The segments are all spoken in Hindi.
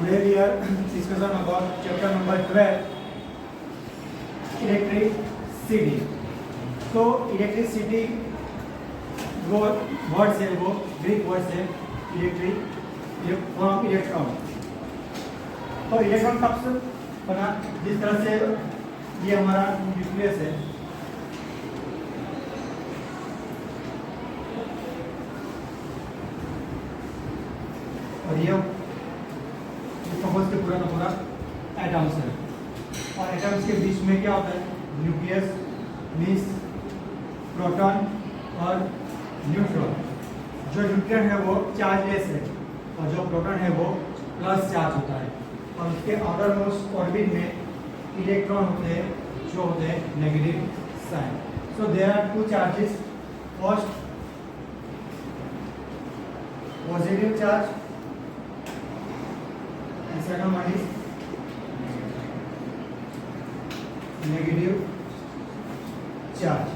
Today we are discussing about chapter number 12, electricity. तो इलेक्ट्रिसिटी वो वर्ड से वो ग्रीक वर्ड से फ्रॉम इलेक्ट्रॉन. तो इलेक्ट्रॉन कब से बना? जिस तरह से ये हमारा न्यूक्लियस है, और ये सपोज के पूरा का पूरा एटम्स है, और एटम्स के बीच में क्या होता है? न्यूक्लियस मीन्स प्रोटॉन और न्यूट्रॉन. जो न्यूट्रॉन है वो चार्जलेस है और जो प्रोटॉन है वो प्लस चार्ज होता है, और उसके आउटर मोस्ट ऑर्बिट में इलेक्ट्रॉन होते हैं जो होते हैं negative sign. So there are two charges. First positive charge and second one is negative charge.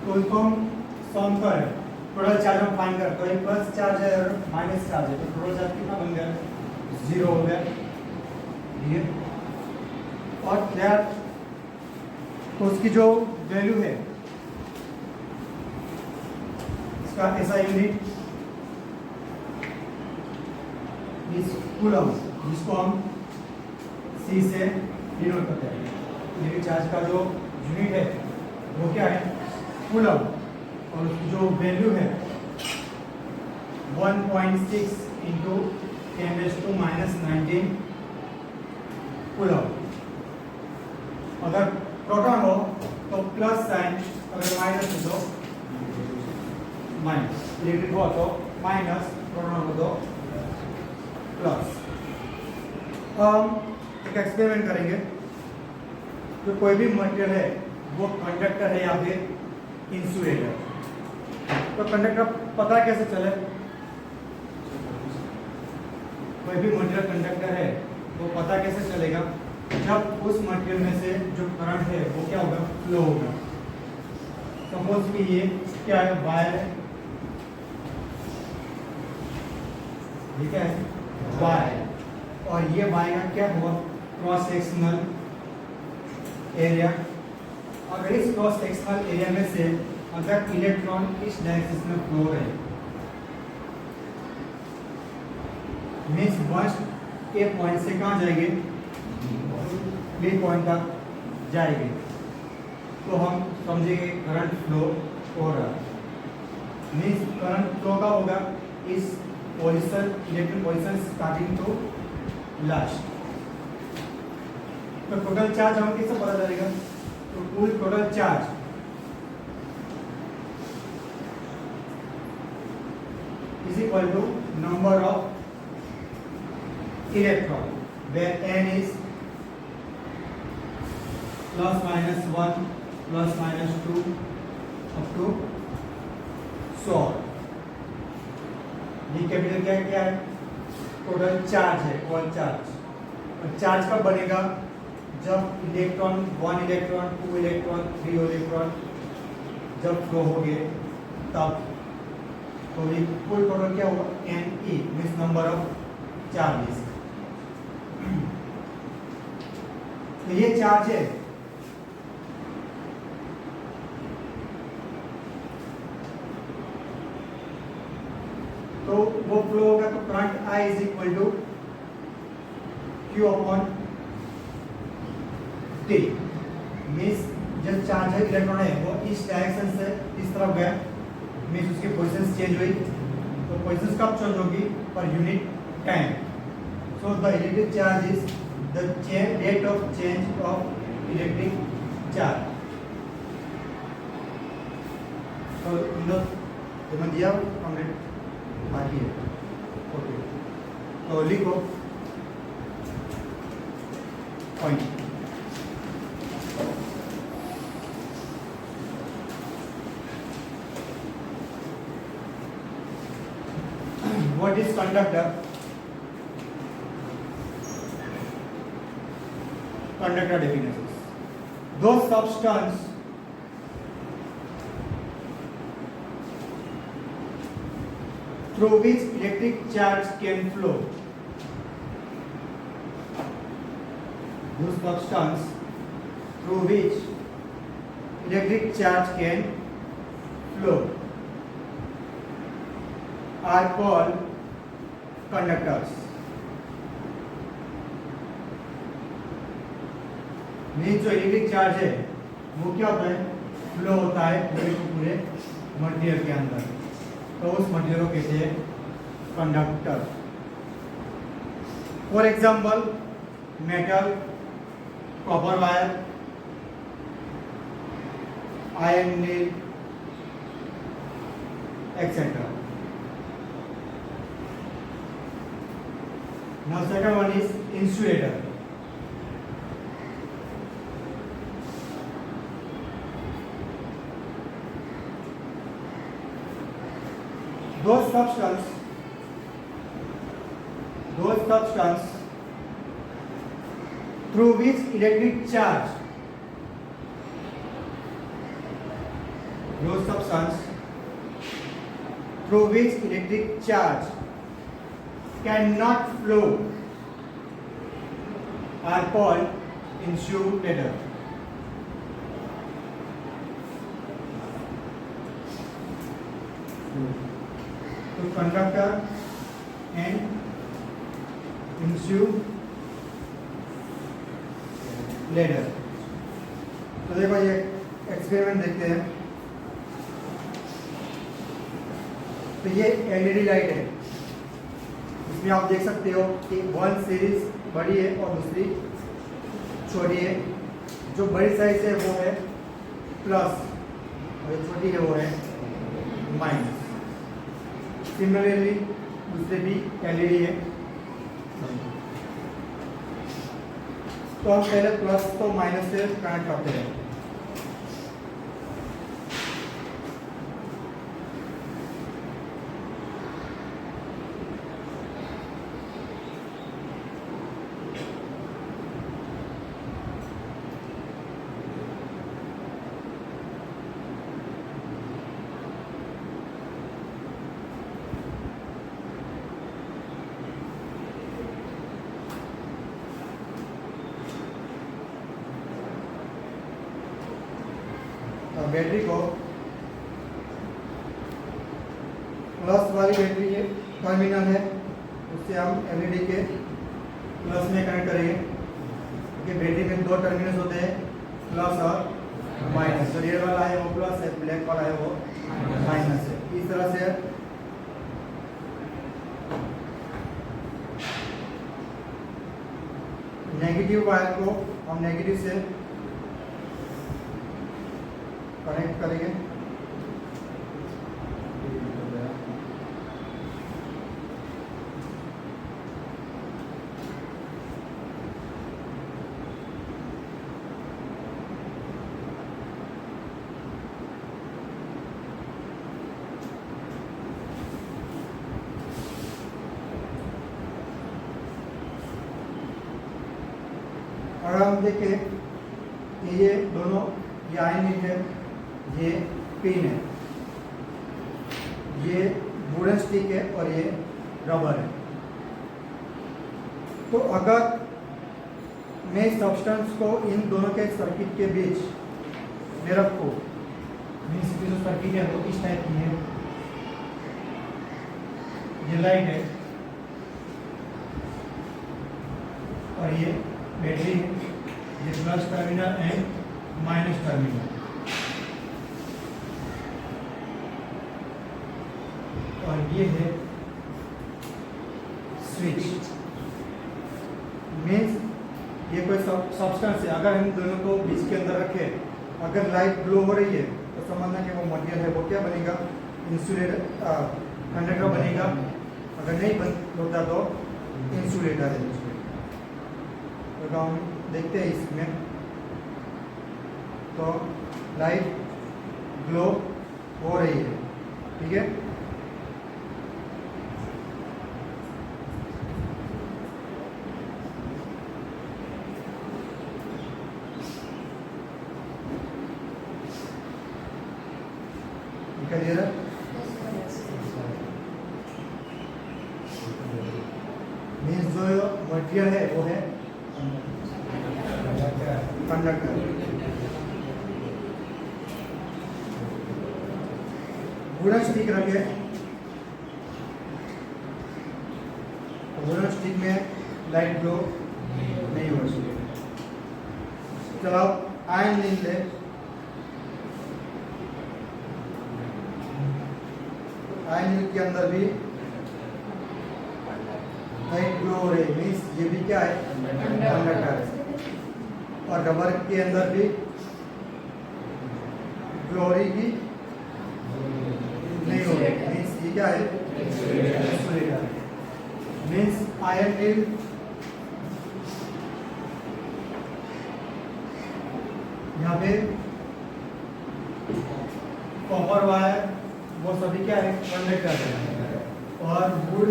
तो इसको हम सॉल्व करें, टोटल चार्ज हम फाइंड करें. तो एक प्लस चार्ज है और माइनस चार्ज है, तो टोटल चार्ज कितना बन गया? 0 हो गया. ठीक है. और दैट तो उसकी जो वैल्यू है इसका ऐसा यूनिट इस कूलम, जिसको हम C से डिनोट करते हैं. नेगेटिव चार्ज का जो यूनिट है वो क्या है? कूलम. और उसकी जो वैल्यू है 1.6 इंटू 10⁻⁻19 कूलम. अगर प्रोटॉन हो तो प्लस साइन, अगर माइनस हो तो माइनस. इलेक्ट्रिक हो तो माइनस, प्रोटॉन हो तो प्लस. हम एक एक्सपेरिमेंट करेंगे. जो कोई भी मटेरियल है वो कंडक्टर है या फिर इंसुलेटर. तो कंडक्टर पता कैसे चले? कोई भी मटेरियल कंडक्टर है वो पता कैसे चलेगा? जब उस मटेरियल में से जो करंट है वो क्या होगा? फ्लो होगा. सपोज कि ये क्या है? वायर है. ये क्या है? वायर. और ये वायर का क्या हुआ? Cross sectional area. अगर इस क्रॉस सेक्शनल एरिया में से अगर इलेक्ट्रॉन इस डायरेक्शन में फ्लो रहे, मीन्स फर्स्ट ए पॉइंट से कहाँ जाएंगे? बी पॉइंट तक जाएंगे, तो हम समझेंगे करंट फ्लो हो रहा है. मीन्स करंट फ्लो का होगा इस position, electron position starting to last. तो टोटल चार्ज हमें किससे पता चलेगा? तो कुल total charge is equal to number of electron, where n is plus minus 1 plus minus 2 up to so on. ये कैपिटल क्या है? क्या है? टोटल चार्ज है, ऑल चार्ज. और चार्ज कब बनेगा? जब इलेक्ट्रॉन 1 इलेक्ट्रॉन 2 इलेक्ट्रॉन 3 इलेक्ट्रॉन जब फ्लो हो गए तब. तो ये कुल टोटल क्या होगा? Ne means number of charges. तो ये चार्ज है. तो वो फ्लो होगा तो current I is equal to Q upon T. Means जो चार्ज है इलेक्ट्रॉन है वो इस डायरेक्शन से इस तरफ गया, मीन्स उसकी पोजीशन चेंज हुई. तो पोजीशन कब चेंज होगी? Per unit time. So the electric charge is the rate of change of electric charge. तो इन लोग दिया कंप्लीट बाकी है. ओके, तो लिखो point. What is conductor? Conductor definitions. Those substance through which electric charge can flow. Those substance through which electric charge can flow are called conductors. Means जो इलेक्ट्रिक चार्ज है वो क्या होता है, फ्लो होता है पूरे मटेरियल के अंदर, तो उस मटेरियल को कहते हैं conductor. For example metal, copper wire, iron nail etcetera. Now second one is insulator. Those substance through which electric charge cannot flow are called insulator. तो कंडक्टर एंड इंसुलेटर. तो देखो ये एक्सपेरिमेंट देखते हैं. तो ये एलईडी लाइट है, इसमें आप देख सकते हो कि वन सीरीज बड़ी है और दूसरी छोटी है. जो बड़ी साइज है वो है प्लस और जो छोटी है वो है माइनस. सिमिलरली दूसरे भी एलईडी है. तो हम पहले प्लस को माइनस से कनेक्ट करते हैं. बैटरी को प्लस वाली बैटरी ये टर्मिनल है, उससे हम एलईडी के प्लस में कनेक्ट करेंगे, क्योंकि बैटरी में दो टर्मिनल्स होते हैं, प्लस और माइनस. तो रेड वाला है वो प्लस है, ब्लैक वाला है वो माइनस है. इस तरह से नेगेटिव वायर को हम नेगेटिव से कनेक्ट करेंगे. और हम देखें कि ये दोनों ये आयन है, ये पिन है, ये वुडन स्टिक है और ये रबर है. तो अगर मैं सब्सटेंस को इन दोनों के सर्किट के बीच में रखूँ, मीन्स की जो सर्किट है वो इस टाइप की है, ये लाइट है और ये बैटरी है, ये plus terminal and minus terminal. और ये है स्विच. मीन्स ये कोई सब्सटेंस है, अगर हम दोनों को बीच के अंदर रखें, अगर लाइट ग्लो हो रही है तो समझना कि वो मटेरियल है वो क्या बनेगा, इंसुलेटर कंडक्टर बनेगा. अगर नहीं होता तो इंसुलेटर है. तो हम देखते हैं इसमें, तो लाइट ग्लो हो रही है, ठीक है. दिखाई दे रहा है. मीन्स जो मटेरियल है वो है कंडक्टर। वुडन स्टिक रखे, वुडन स्टिक में लाइट ग्लो नहीं हो सकती। चलो आयन ले ले, आयन के अंदर भी लाइट ग्लो हो रही, मीन्स ये भी क्या है, कंडक्टर है। और रबर के अंदर भी ग्लो हो रही की नहीं हो रही, मीन्स ये क्या है, इंसुलेटर। मीन्स आयन विल यहाँ पे कॉपर वायर वो सभी क्या है, कंडक्टर है। और वुड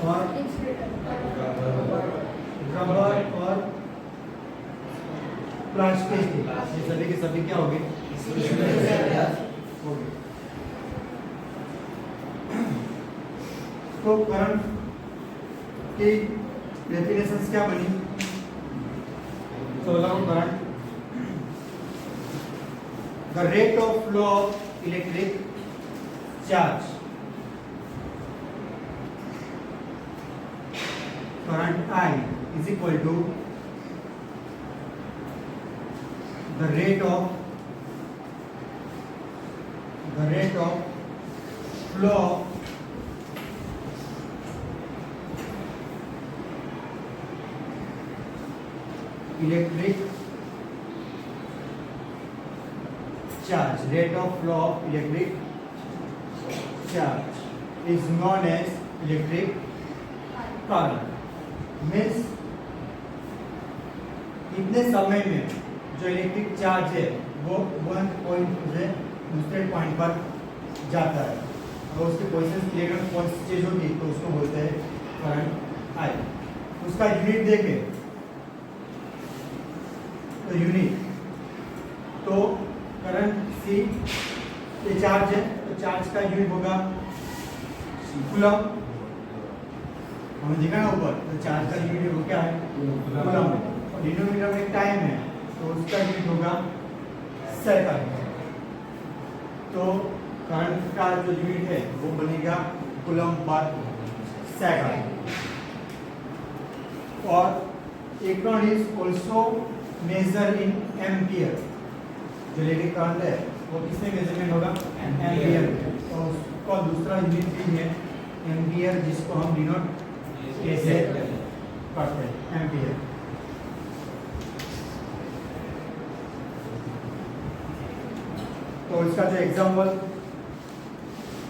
और रबर और प्लास्टिक ये सभी के सभी क्या होंगे, तो करंट की डेफिनेशंस क्या बनी, तो current the rate of flow of electric charge, current I is equal to the rate of flow of electric charge. Rate of flow of electric charge is known as electric current. Means इतने समय में जो इलेक्ट्रिक चार्ज है वो वन पॉइंट से दूसरे पॉइंट पर जाता है, और उसके पोजीशन इलेक्ट्रॉन कौन सी चीज होगी तो उसको बोलते हैं करंट आई। उसका यूनिट देखें तो यूनिट तो करंट सी ये चार्ज है, तो चार्ज का यूनिट होगा कूलम। हमें दिखा ना ऊपर, तो चार्ज का यूनिट वो क्या है, कूलम। और डिनोमिनेटर में टाइम है तो उसका यूनिट होगा सेकंड। तो करंट का जो यूनिट है वो बनेगा कूलम पर सेकंड। और electron is also measure in ampere. जो इलेक्ट्रिक करंट है वो किसमें मेजरमेंट होगा, एम्पियर। तो उसका दूसरा यूनिट भी है एम्पियर, जिसको हम डिनोट कैसे करते हैं, एम्पियर। तो इसका जो एग्जाम्पल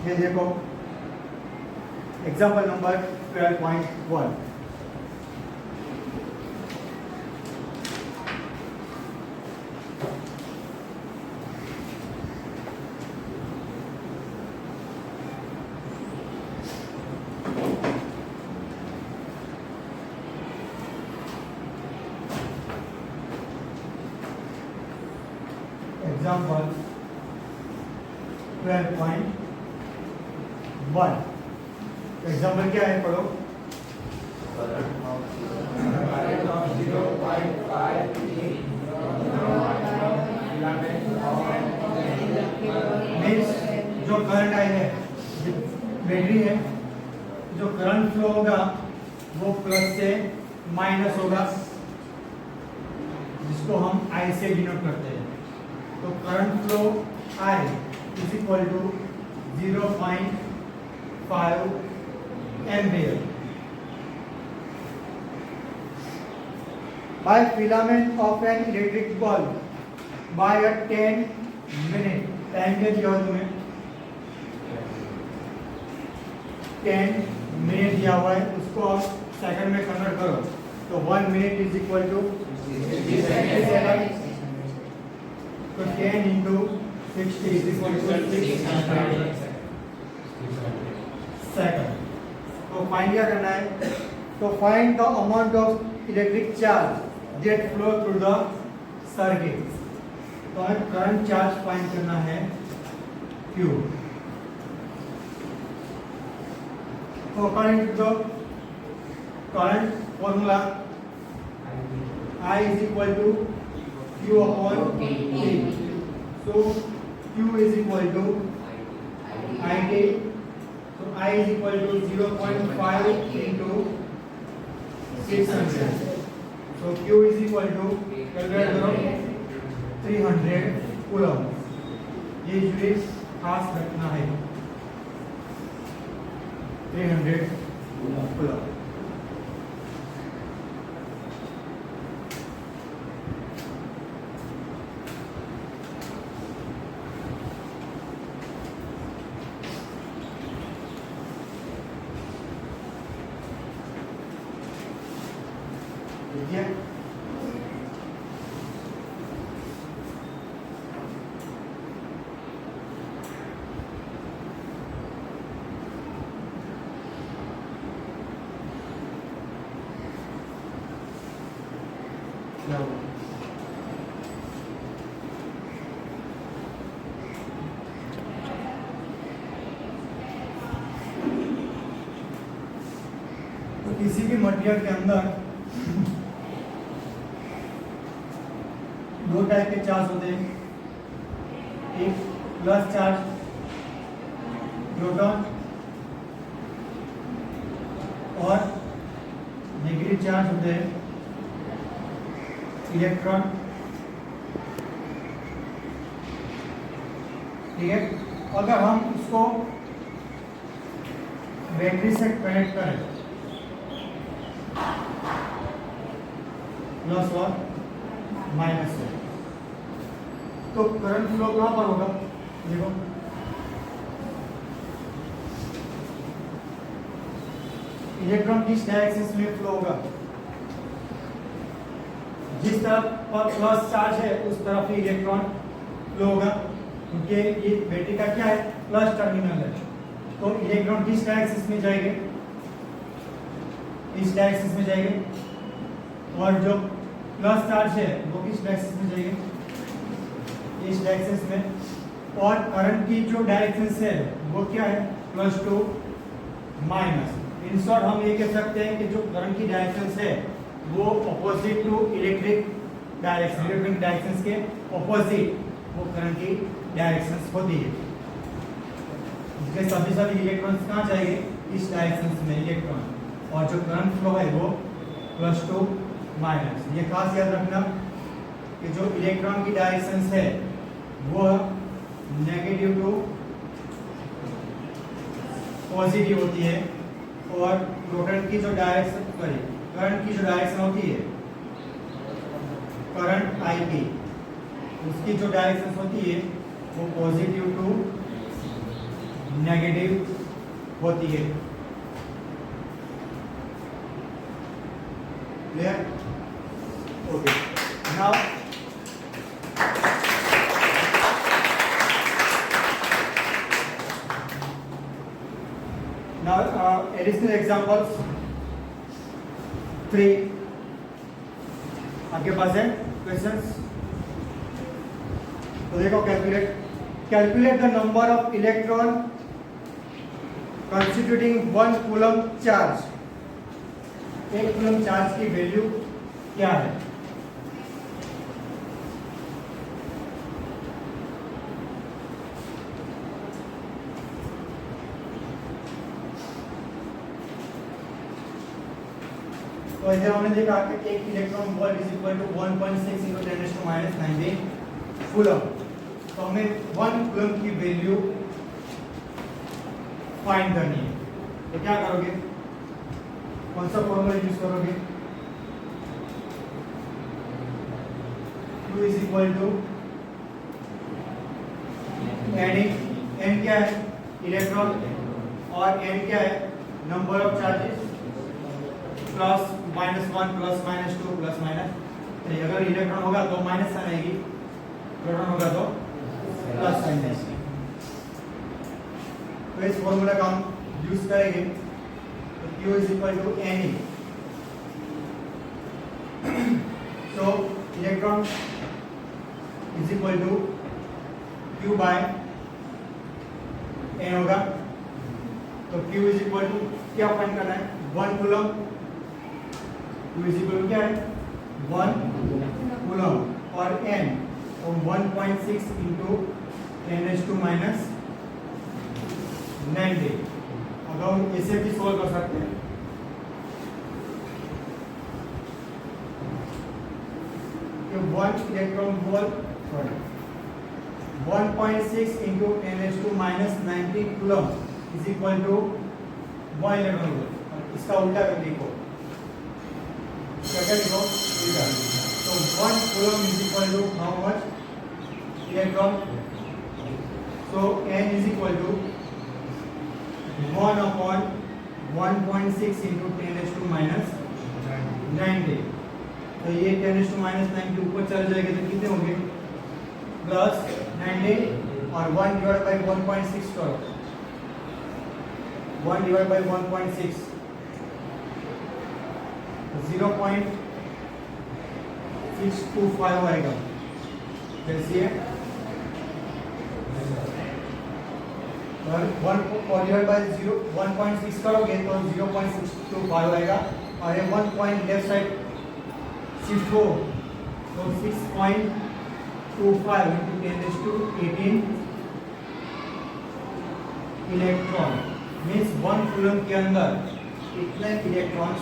ये देखो, एग्जाम्पल नंबर 12.1। एग्जाम्पल 12.1। एग्जाम्पल क्या है, पढ़ो। मीन्स जो करंट आई है, बैटरी है, जो करंट फ्लो होगा वो प्लस से माइनस होगा, जिसको हम आई से डिनोट करते हैं। तो current flow I is equal to 0.5 ampere by filament of an electric bulb by a 10 minute time क्या दिया हुआ तुम्हें, 10 मिनट दिया हुआ है, उसको आप सेकंड में कन्वर्ट करो तो 1 minute is equal to 60 second. तो 10 into 60 is equal to 600 second. तो फाइंड क्या करना है, तो find the amount of electric charge that flow through the circuit. तो हमें करंट चार्ज फाइंड करना है Q। So according to the current formula, I is equal to Q upon T. So Q is equal to IT. So I is equal to 0.5 into 600. So Q is equal to calculate करो 300 कूलम. ये यूनिट खास रखना है 300 कूलम. देखिए तो किसी भी मटेरियल के अंदर दो टाइप के चार्ज होते हैं. एक प्लस चार्ज प्रोटॉन और नेगेटिव चार्ज होते हैं इलेक्ट्रॉन. ठीक है. अगर हम इसको बैटरी से कनेक्ट करें प्लस और माइनस से, तो करंट फ्लो कहां पर होगा? देखो इलेक्ट्रॉन किस डायरेक्शन में फ्लो होगा? जिस तरफ पर प्लस चार्ज है उस तरफ ही इलेक्ट्रॉन फ्लो होगा, क्योंकि ये बैटरी का क्या है? प्लस टर्मिनल है. तो इलेक्ट्रॉन किस डायरेक्शन में जाएंगे? इस डायरेक्शन में जाएंगे. और जो प्लस चार्ज है वो किस डायरेक्शन में जाएंगे? इस डायरेक्शन में. और करंट की जो डायरेक्शन है वो क्या है? Plus two minus. In short हम ये कह सकते हैं कि जो करंट की डायरेक्शन है वो opposite to electric direction. Electric direction के ऑपोजिट वो करंट की डायरेक्शन होती है. इसलिए सभी इलेक्ट्रॉन्स कहाँ जाएंगे? इस डायरेक्शन में इलेक्ट्रॉन. और जो करंट फ्लो है वो प्लस टू माइनस. ये खास याद रखना कि जो इलेक्ट्रॉन की डायरेक्शन है वो नेगेटिव टू पॉजिटिव होती है. और प्रोटॉन की जो डायरेक्शन करंट की जो डायरेक्शन होती है करंट आई की, उसकी जो डायरेक्शन होती है वो पॉजिटिव टू नेगेटिव होती है. Clear? Okay. Now additional examples 3 आपके पास है क्वेश्चंस. तो देखो calculate the number of electron constituting 1 coulomb charge. 1 coulomb charge की वैल्यू क्या है? तो इधर हमने देखा कि एक electron volt is equal to 1.6 into 10⁻⁹ coulomb. तो हमें 1 कूलम की वैल्यू फाइंड करनी है. तो क्या करोगे? कौन सा फॉर्मूला यूज करोगे? Q is equal to n क्या है? इलेक्ट्रॉन. और n क्या है? Number of charges plus -1 plus -2 plus -3. अगर इलेक्ट्रॉन होगा तो माइनस साइन आएगी, प्रोटॉन होगा तो प्लस साइन आएगी. तो इस फॉर्मूला का हम यूज करेंगे. तो Q is equal to Ne. So electron is equal to Q by N होगा. तो Q इज इक्वल टू क्या फाइंड करना है, 1 coulomb. Q is equal to क्या है, 1 कूलम और N तो 1.6 इंटू 10⁻⁻90। अब हम इसे भी सॉल्व कर सकते हैं। तो 1 electron volt 1.6 into 10⁻90 coulomb is equal to 1 electron volt. इसका उल्टा कर लिखो, क्या लिखो, उल्टा। तो 1 कूलम इज इक्वल टू how much electron, so n is equal to 1 upon 1.6 into 10⁻90। तो ये 10⁻90 ऊपर चले जाएंगे तो कितने होंगे, प्लस 90 और 1 डिवाइड बाई 1.6 करो, 1 डिवाइड बाई 1.6 0.625 आएगा। कैसे और 1 डिवाइड बाई 1.6 करोगे तो 0.625 आएगा और ये 1 पॉइंट लेफ्ट साइड शिफ्ट हो तो 6.25 इंटू 10⁻18 इलेक्ट्रॉन मीन्स 1 कूलम के अंदर इतने इलेक्ट्रॉन्स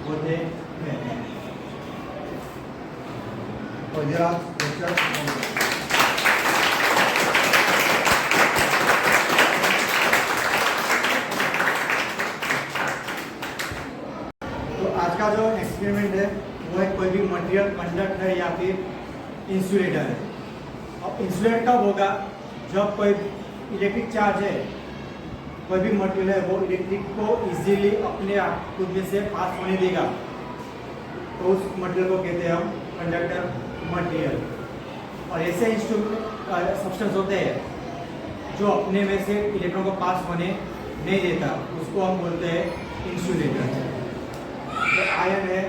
होते हैं। और जरा आज का जो एक्सपेरिमेंट है वो है कोई भी मटेरियल कंडक्ट है या फिर इंसुलेटर है। अब इंसुलेट कब होगा, जब कोई इलेक्ट्रिक चार्ज है, कोई भी मटेरियल है वो इलेक्ट्रिक को इजीली अपने आप खुद में से पास होने देगा, तो उस मटेरियल को कहते हैं हम कंडक्टर मटेरियल। और ऐसे इंस्ट्रूमेंट सब्सटेंस होते हैं जो अपने में से इलेक्ट्रॉन को पास होने नहीं देता, उसको हम बोलते हैं इंसुलेटर। तो आयरन है,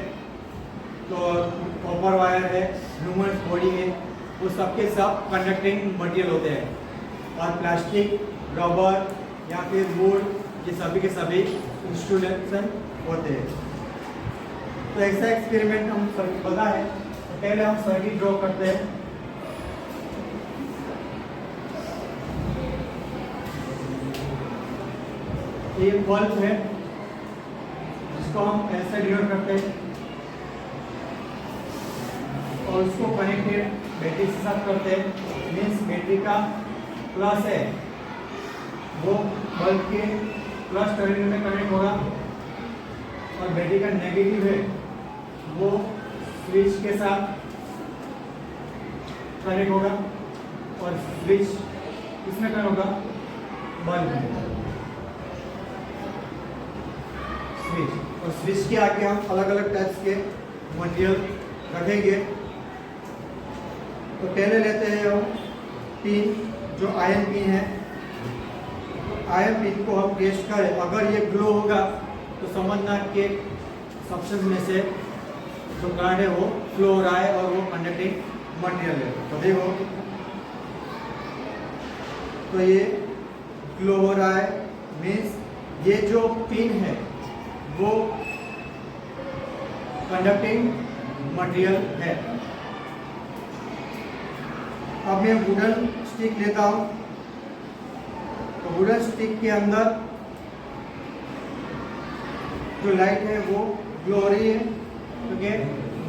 तो कॉपर वायर है, ह्यूमन बॉडी है, वो सबके सब कंडक्टिंग मटेरियल होते हैं। और प्लास्टिक, रबर या फिर वुड, ये सभी के सभी इंस्ट्रूमेंटेशन होते हैं। तो ऐसा एक्सपेरिमेंट हम सर्किट पता है, तो पहले हम सर्किट ड्रॉ करते हैं। ये बल्ब है जिसको हम ऐसे डिनोट करते हैं और उसको कनेक्टेड बैटरी के साथ करते हैं। मीन्स बैटरी का प्लस है वो बल्ब के प्लस टर्मिनल में कनेक्ट होगा और बैटरी का नेगेटिव है वो स्विच के साथ कनेक्ट होगा और स्विच किसमें कनेक्ट होगा, बल्ब में। स्विच और स्विच के आगे हम अलग अलग टाइप्स के मटेरियल रखेंगे। तो पहले लेते हैं हम पिन, जो आयन पिन है। आयन पिन को हम टेस्ट करें, अगर ये ग्लो होगा तो समझना कि सब्सटेंस में से जो करंट है वो फ्लो हो रहा है और वो कंडक्टिंग मटेरियल है। तो देखो, तो ये ग्लो हो रहा है, मीन्स ये जो पिन है वो कंडक्टिंग मटेरियल है। अब मैं वुडन स्टिक लेता हूँ, तो वुडन स्टिक के अंदर जो लाइट है वो ग्लो हो रही है, क्योंकि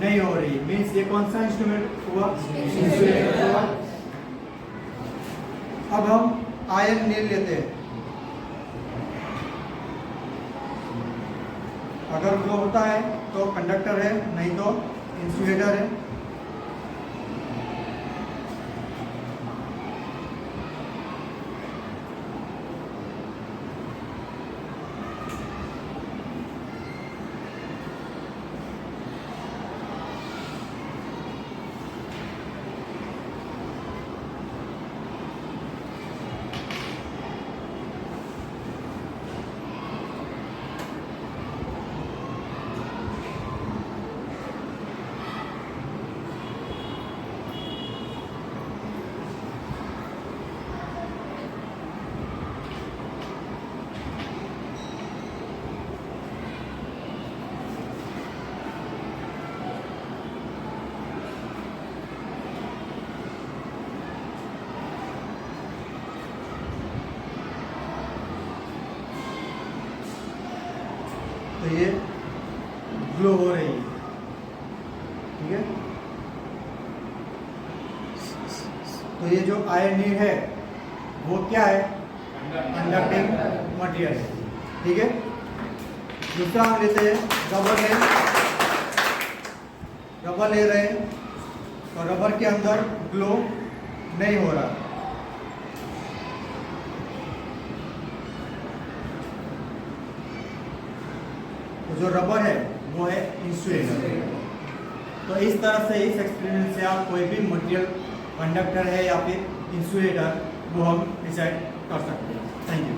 नहीं हो रही, मीन्स ये कौन सा इंस्ट्रूमेंट हुआ, इंसुलेटर हुआ। अब हम आयन नील लेते हैं, अगर ग्लो होता है तो कंडक्टर है, नहीं तो इंसुलेटर है। तो ये ग्लो हो रही है, ठीक है। तो ये जो आयनीर है वो क्या है, कंडक्टिंग मटेरियल है, ठीक है। दूसरा हम लेते हैं रबर है, रबर ले रहे हैं तो रबर के अंदर ग्लो नहीं हो रहा, तो जो रबर है वो है इंसुलेटर। तो इस तरह से इस एक्सपेरिमेंट से आप कोई भी मटेरियल कंडक्टर है या फिर इंसुलेटर वो हम डिसाइड कर सकते हैं। Thank you.